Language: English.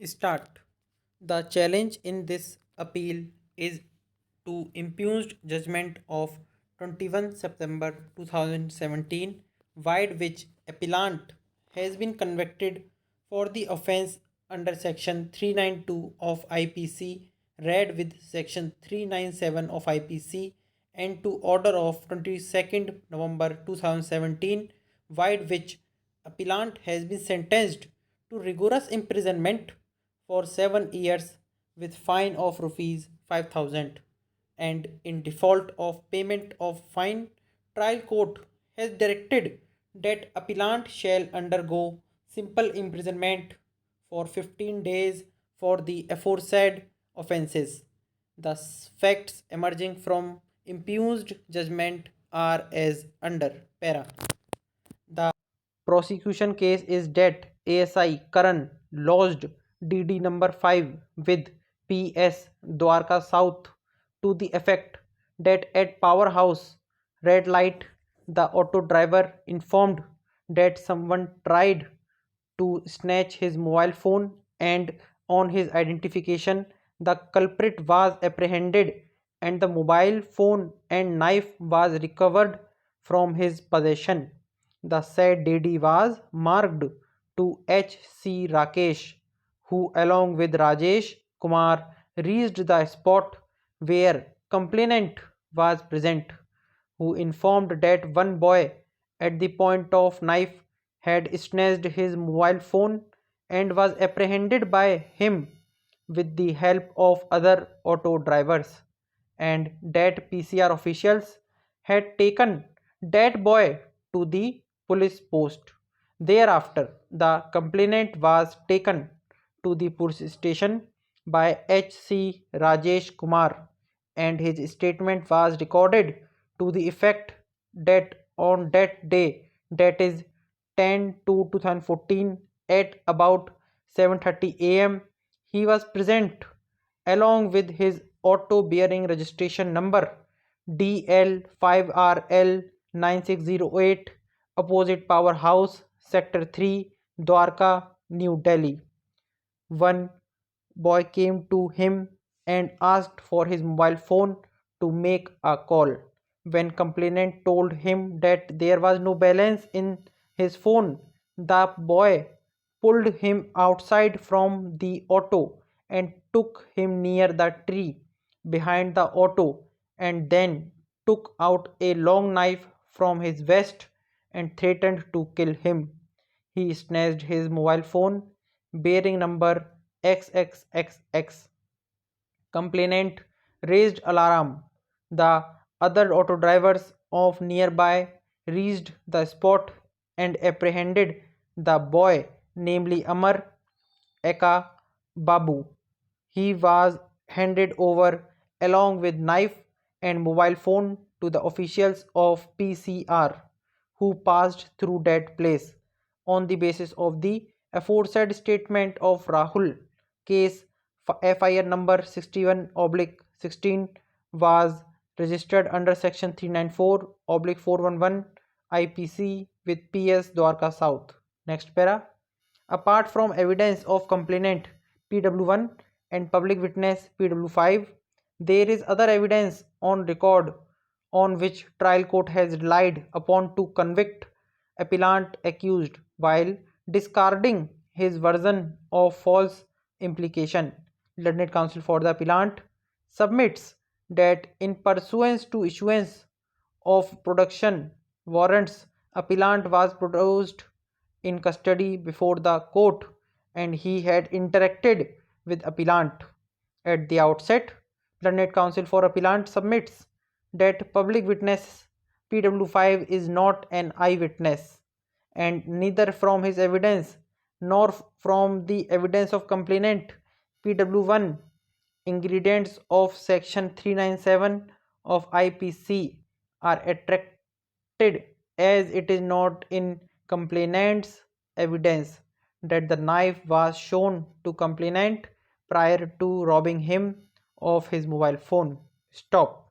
Start. The challenge in this appeal is to impugned judgment of 21 September 2017, wide which appellant has been convicted for the offence under section 392 of IPC, read with section 397 of IPC, and to order of 22nd November 2017, wide which appellant has been sentenced to rigorous imprisonment for 7 years with fine of rupees 5000, and in default of payment of fine, trial court has directed that appellant shall undergo simple imprisonment for 15 days for the aforesaid offences. The facts emerging from impugned judgment are as under para. The prosecution case is that ASI Karan lodged DD number 5 with PS Dwarka South to the effect that at Powerhouse red light the auto driver informed that someone tried to snatch his mobile phone, and on his identification the culprit was apprehended and the mobile phone and knife was recovered from his possession. The said DD was marked to H.C. Rakesh, who along with Rajesh Kumar reached the spot where complainant was present, who informed that one boy at the point of knife had snatched his mobile phone and was apprehended by him with the help of other auto drivers, and that PCR officials had taken that boy to the police post. Thereafter, the complainant was taken to the police station by H.C. Rajesh Kumar, and his statement was recorded to the effect that on that day, that is 10/2/2014, at about 7:30 am, he was present along with his auto bearing registration number DL5RL9608 opposite Powerhouse, Sector 3, Dwarka, New Delhi. One boy came to him and asked for his mobile phone to make a call. When complainant told him that there was no balance in his phone, the boy pulled him outside from the auto and took him near the tree behind the auto, and then took out a long knife from his vest and threatened to kill him. He snatched his mobile phone bearing number XXXX. Complainant raised alarm. The other auto drivers of nearby reached the spot and apprehended the boy, namely Amar Eka Babu. He was handed over along with knife and mobile phone to the officials of PCR, who passed through that place. On the basis of the aforesaid statement of Rahul, case FIR number 61/16 was registered under section 394/411 IPC with PS Dwarka South. Next para. Apart from evidence of complainant PW1 and public witness PW5, there is other evidence on record on which trial court has relied upon to convict appellant accused while discarding his version of false implication. Learned counsel for the appellant submits that in pursuance to issuance of production warrants, appellant was produced in custody before the court and he had interacted with appellant. At the outset, learned counsel for appellant submits that public witness PW5 is not an eyewitness, and neither from his evidence nor from the evidence of complainant PW1 ingredients of section 397 of IPC are attracted, as it is not in complainant's evidence that the knife was shown to complainant prior to robbing him of his mobile phone. Stop.